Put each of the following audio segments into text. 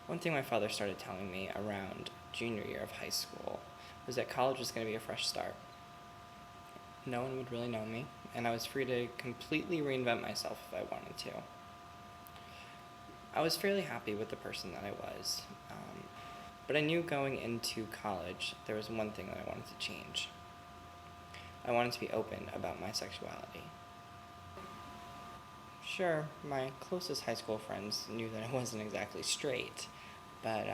One thing my father started telling me around junior year of high school was that college was going to be a fresh start. No one would really know me, and I was free to completely reinvent myself if I wanted to. I was fairly happy with the person that I was, but I knew going into college there was one thing that I wanted to change. I wanted to be open about my sexuality. Sure, my closest high school friends knew that I wasn't exactly straight, but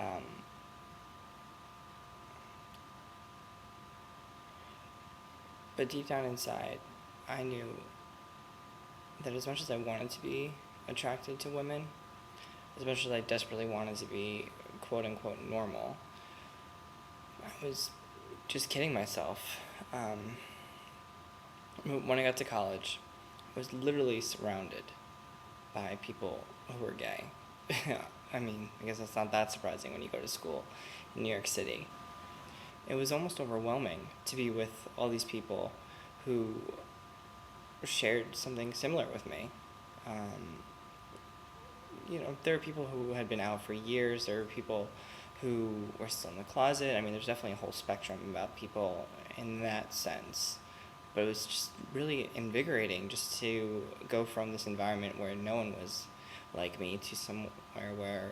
deep down inside, I knew that as much as I wanted to be attracted to women, as much as I desperately wanted to be quote unquote normal, I was just kidding myself. When I got to college, I was literally surrounded by people who were gay. I mean, I guess that's not that surprising when you go to school in New York City. It was almost overwhelming to be with all these people who shared something similar with me. There were people who had been out for years. There were people who were still in the closet. I mean, there's definitely a whole spectrum about people in that sense. But it was just really invigorating just to go from this environment where no one was like me to somewhere where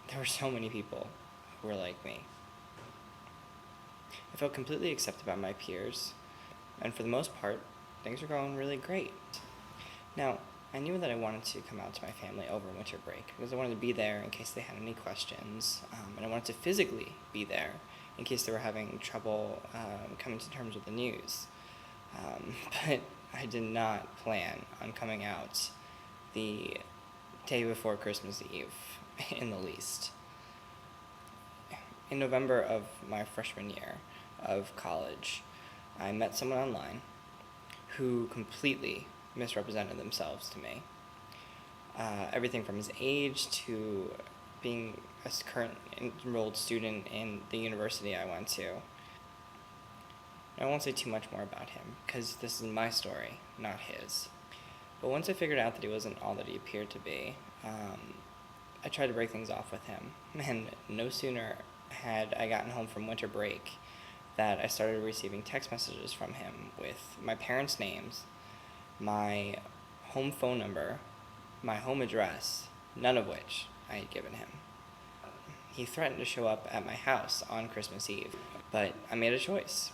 there were so many people who were like me. I felt completely accepted by my peers, and for the most part, things were going really great. Now, I knew that I wanted to come out to my family over winter break because I wanted to be there in case they had any questions, and I wanted to physically be there in case they were having trouble coming to terms with the news. But I did not plan on coming out the day before Christmas Eve in the least. In November of my freshman year of college, I met someone online who completely misrepresented themselves to me. Everything from his age to being a current enrolled student in the university I went to. I won't say too much more about him, because this is my story, not his. But once I figured out that he wasn't all that he appeared to be, I tried to break things off with him. And no sooner had I gotten home from winter break that I started receiving text messages from him with my parents' names, my home phone number, my home address, none of which I had given him. He threatened to show up at my house on Christmas Eve, but I made a choice.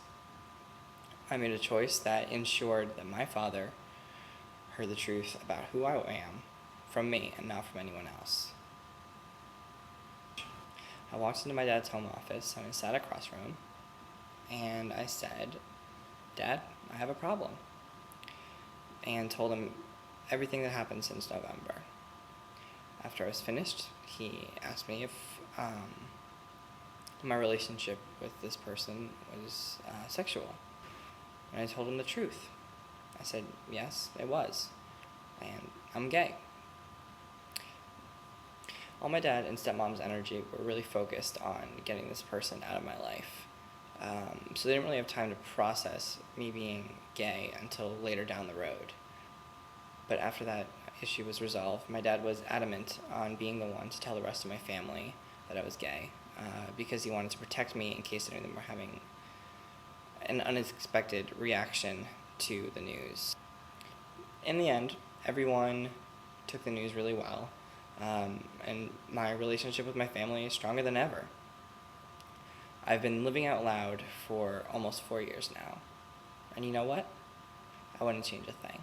I made a choice that ensured that my father heard the truth about who I am from me and not from anyone else. I walked into my dad's home office and I sat across from him and I said, "Dad, I have a problem," and told him everything that happened since November. After I was finished, he asked me if my relationship with this person was sexual. And I told him the truth. I said, yes, it was. And I'm gay. All my dad and stepmom's energy were really focused on getting this person out of my life. So they didn't really have time to process me being gay until later down the road. But after that issue was resolved, my dad was adamant on being the one to tell the rest of my family that I was gay, because he wanted to protect me in case any of them were having an unexpected reaction to the news. In the end, everyone took the news really well, and my relationship with my family is stronger than ever. I've been living out loud for almost 4 years now, and you know what? I wouldn't change a thing.